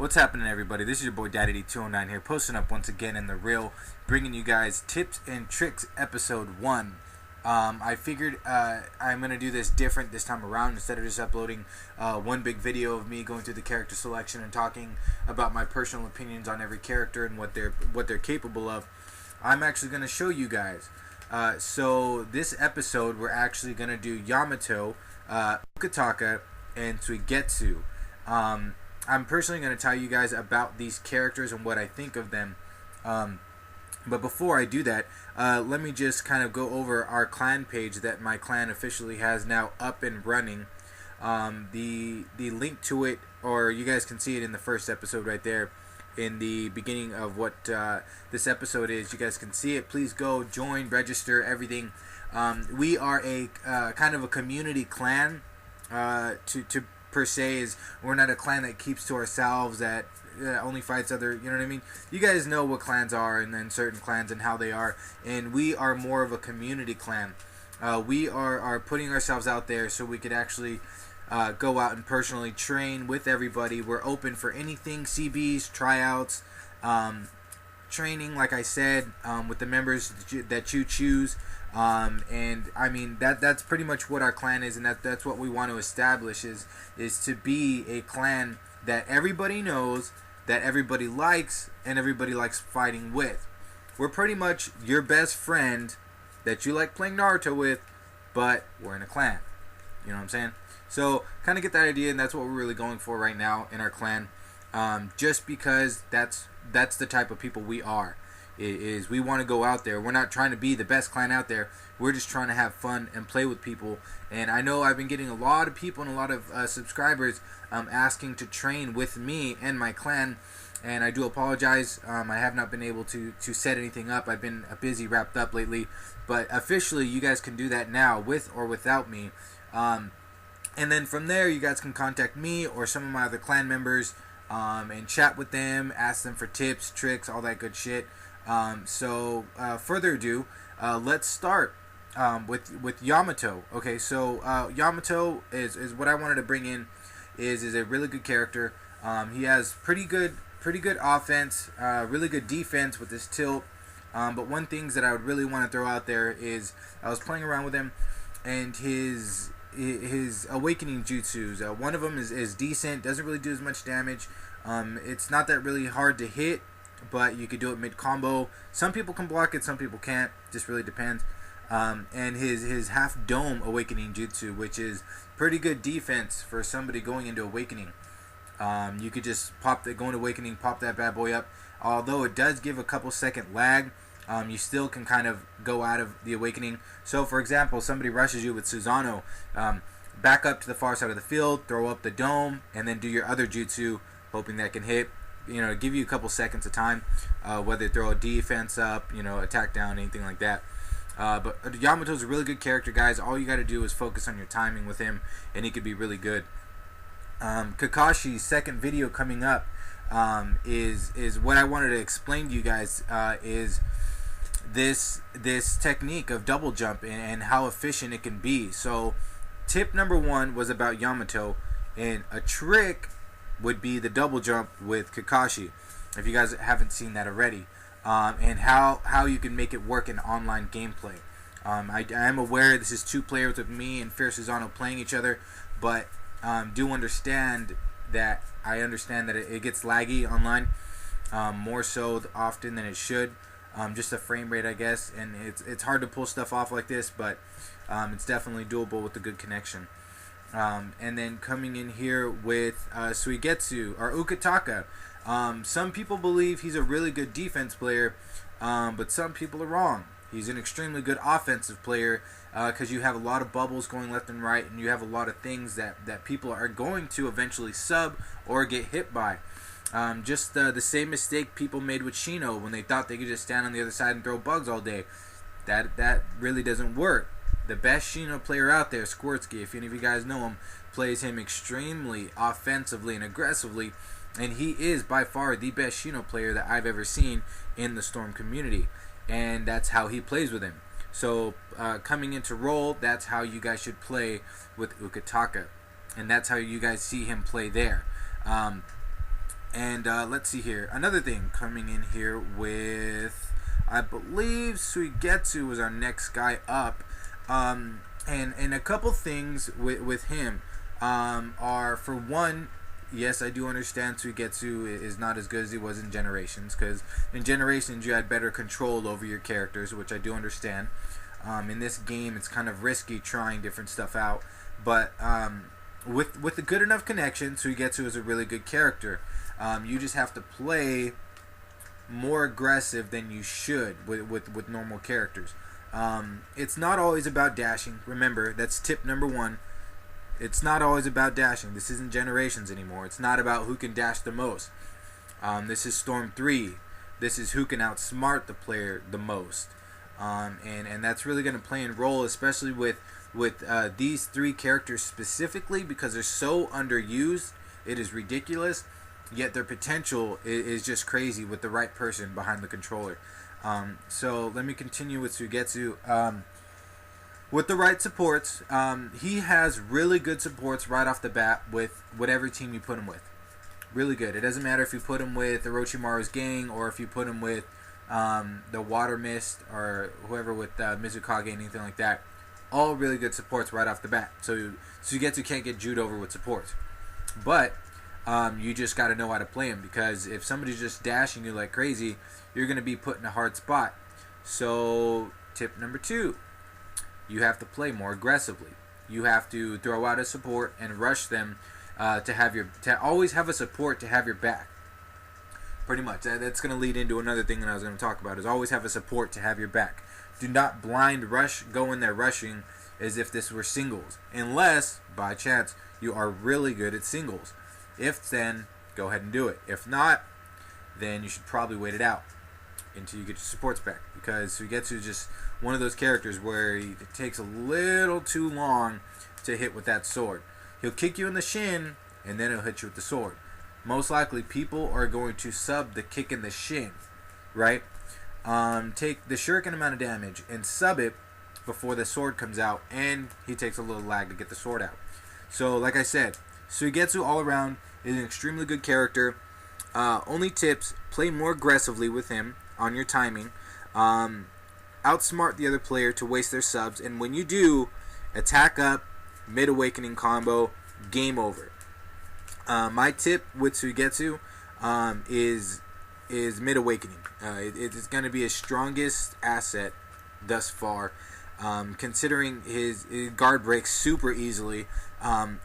What's happening, everybody? This is your boy Daddy209 here, posting up once again in the real, bringing you guys tips and tricks episode 1. I figured I'm going to do this different this time around. Instead of just uploading one big video of me going through the character selection and talking about my personal opinions on every character and what they're capable of, I'm actually going to show you guys. So this episode, we're actually going to do Yamato, Ukitaka, and Suigetsu. I'm personally going to tell you guys about these characters and what I think of them. But before I do that, let me just kind of go over our clan page that my clan officially has now up and running. The link to it, or you guys can see it in the first episode right there in the beginning of what this episode is. You guys can see it. Please go join, register, everything. We are a kind of a community clan to per se. Is we're not a clan that keeps to ourselves, that only fights other, you know what I mean? You guys know what clans are, and then certain clans and how they are, and we are more of a community clan. We are putting ourselves out there so we could actually go out and personally train with everybody. We're open for anything, CBs, tryouts, training, like I said, with the members that you choose. And I mean that's pretty much what our clan is, and that's what we want to establish is to be a clan that everybody knows, that everybody likes, and everybody likes fighting with. We're pretty much your best friend that you like playing Naruto with, but we're in a clan. You know what I'm saying? So kind of get that idea, and that's what we're really going for right now in our clan. Just because that's the type of people we are. Is we want to go out there. We're not trying to be the best clan out there. We're just trying to have fun and play with people. And I know I've been getting a lot of people and a lot of subscribers asking to train with me and my clan. And I do apologize. I have not been able to set anything up. I've been busy, wrapped up lately. But officially, you guys can do that now, with or without me. And then from there, you guys can contact me or some of my other clan members and chat with them, ask them for tips, tricks, all that good shit. So further ado, let's start with Yamato. Okay, so Yamato is what I wanted to bring in. Is a really good character. He has pretty good offense, really good defense with his tilt. But one things that I would really want to throw out there is I was playing around with him, and his awakening jutsus. One of them is decent, doesn't really do as much damage. It's not that really hard to hit, but you could do it mid combo. Some people can block it, some people can't. Just really depends. And his half dome awakening jutsu, which is pretty good defense for somebody going into awakening. You could just go into awakening, pop that bad boy up. Although it does give a couple second lag, you still can kind of go out of the awakening. So for example, somebody rushes you with Susanoo, back up to the far side of the field, throw up the dome, and then do your other jutsu, hoping that can hit. You know, give you a couple seconds of time, whether throw a defense up, you know, attack down, anything like that. But Yamato's a really good character, guys. All you got to do is focus on your timing with him, and he could be really good. Kakashi's second video coming up is what I wanted to explain to you guys. Is this technique of double jump and how efficient it can be. So tip number 1 was about Yamato, and a trick would be the double jump with Kakashi, if you guys haven't seen that already, and how you can make it work in online gameplay. I am aware this is 2 players with me and Fierce Susanoo playing each other, but do understand that it gets laggy online, more so often than it should. Just the frame rate, I guess, and it's hard to pull stuff off like this, but it's definitely doable with a good connection. And then coming in here with Suigetsu or Ukitaka. Some people believe he's a really good defense player, but some people are wrong. He's an extremely good offensive player because you have a lot of bubbles going left and right, and you have a lot of things that people are going to eventually sub or get hit by. Just the same mistake people made with Shino when they thought they could just stand on the other side and throw bugs all day. That really doesn't work. The best Shino player out there, Squirtsky, if any of you guys know him, plays him extremely offensively and aggressively, and he is by far the best Shino player that I've ever seen in the Storm community, and that's how he plays with him. So coming into role, that's how you guys should play with Ukitaka, and that's how you guys see him play there. And let's see here. Another thing coming in here with, I believe Suigetsu was our next guy up. And a couple things with him are, for one, yes, I do understand Suigetsu is not as good as he was in Generations, because in Generations you had better control over your characters, which I do understand. In this game, it's kind of risky trying different stuff out, but with a good enough connection, Suigetsu is a really good character. You just have to play more aggressive than you should with normal characters. It's not always about dashing. Remember, that's tip number one. It's not always about dashing. This isn't Generations anymore. It's not about who can dash the most. This is Storm 3. This is who can outsmart the player the most. And that's really going to play a role, especially with these three characters specifically, because they're so underused. It is ridiculous. Yet their potential is just crazy with the right person behind the controller. So let me continue with Suigetsu. With the right supports, he has really good supports right off the bat with whatever team you put him with. Really good. It doesn't matter if you put him with Orochimaru's gang or if you put him with the Water Mist or whoever with Mizukage, anything like that. All really good supports right off the bat. So Suigetsu can't get Jewed over with supports. But you just got to know how to play him, because if somebody's just dashing you like crazy, you're going to be put in a hard spot. So tip number 2. You have to play more aggressively. You have to throw out a support and rush them to always have a support to have your back. Pretty much. That's going to lead into another thing that I was going to talk about, is always have a support to have your back. Do not blind rush, go in there rushing as if this were singles. Unless, by chance, you are really good at singles. If then, go ahead and do it. If not, then you should probably wait it out until you get your supports back, because Suigetsu is just one of those characters where it takes a little too long to hit with that sword. He'll kick you in the shin, and then he'll hit you with the sword. Most likely, people are going to sub the kick in the shin, right? Take the shuriken amount of damage and sub it before the sword comes out, and he takes a little lag to get the sword out. So, like I said, Suigetsu all around is an extremely good character. Only tips: play more aggressively with him on your timing. Outsmart the other player to waste their subs, and when you do, attack up, mid-awakening combo, game over. My tip with Suigetsu is mid-awakening. It's going to be his strongest asset thus far. Considering his guard breaks super easily,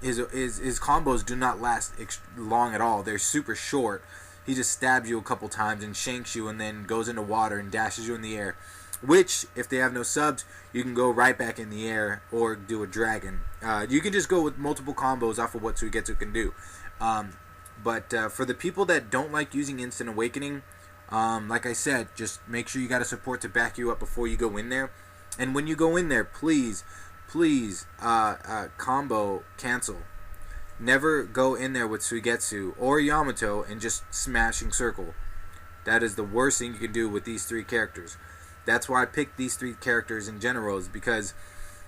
his combos do not last long at all. They're super short. He just stabs you a couple times and shanks you, and then goes into water and dashes you in the air. Which, if they have no subs, you can go right back in the air or do a dragon. You can just go with multiple combos off of what Suigetsu can do. But for the people that don't like using Instant Awakening, like I said, just make sure you got a support to back you up before you go in there. And when you go in there, please combo cancel. Never go in there with Suigetsu or Yamato and just smashing circle. That is the worst thing you can do with these three characters. That's why I picked these three characters in general, is because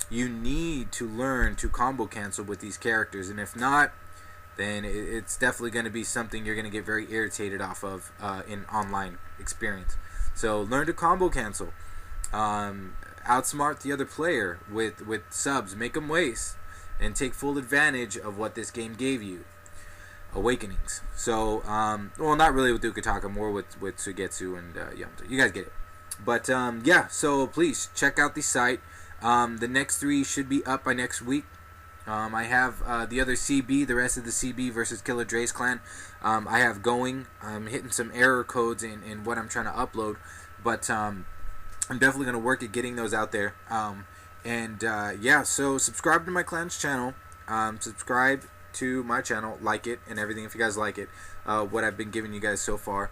you need to learn to combo cancel with these characters. And if not, then it's definitely going to be something you're going to get very irritated off of in online experience. So learn to combo cancel. Outsmart the other player with subs. Make them waste. And take full advantage of what this game gave you. Awakenings. So, well, not really with Ukitaka, more with Suigetsu and Yamato. You guys get it. But, yeah, so please check out the site. The next 3 should be up by next week. I have the other CB, the rest of the CB versus Killer Dre's clan. I have going. I'm hitting some error codes in what I'm trying to upload. But I'm definitely going to work at getting those out there. Yeah, so subscribe to my clan's channel. Subscribe to my channel, like it, and everything if you guys like it. What I've been giving you guys so far.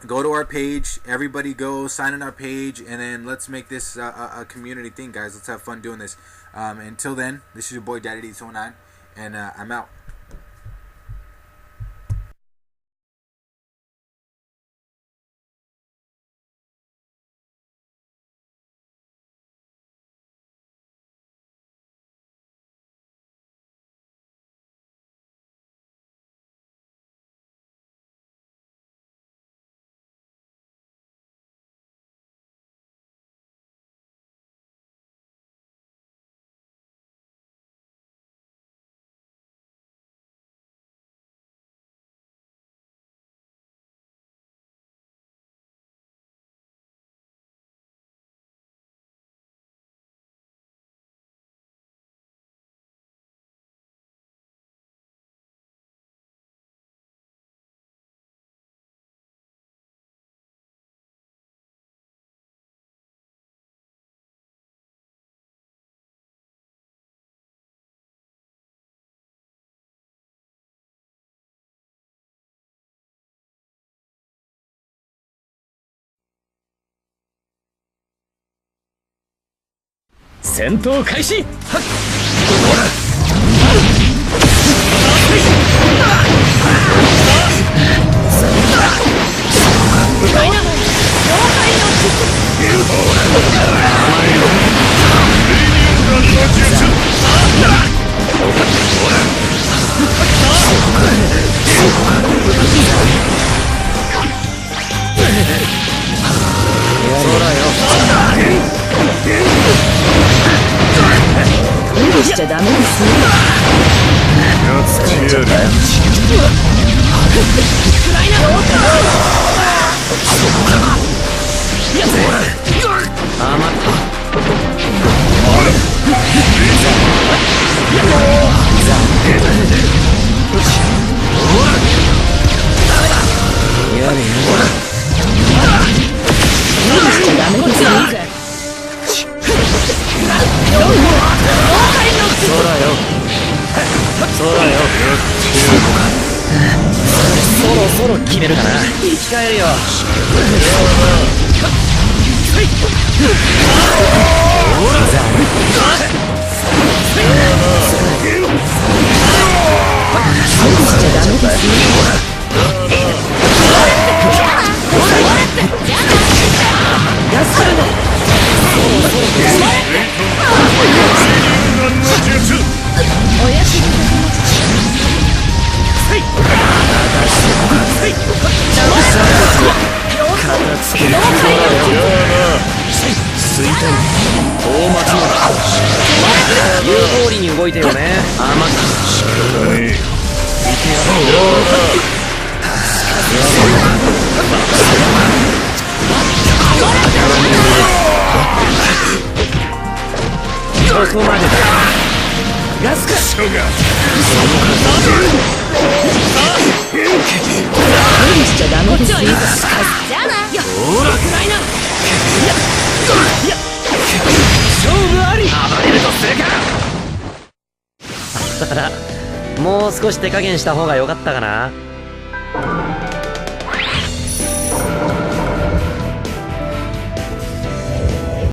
Go to our page. Everybody go sign in our page, and then let's make this a community thing, guys. Let's have fun doing this. Until then, this is your boy Daddy Tits, and I'm out. 戦闘開始。無理しちゃダメですね。疲れちゃったよ。そろそろ決めるかな。生き返るよ。言う通りに動いてよね。仕方ねえ。ここまでだ。ガスか。無理しちゃダメですよ。じゃあな。ほらくらいな。勝負あり。暴れるとするか。もう少し手加減した方が良かったかな。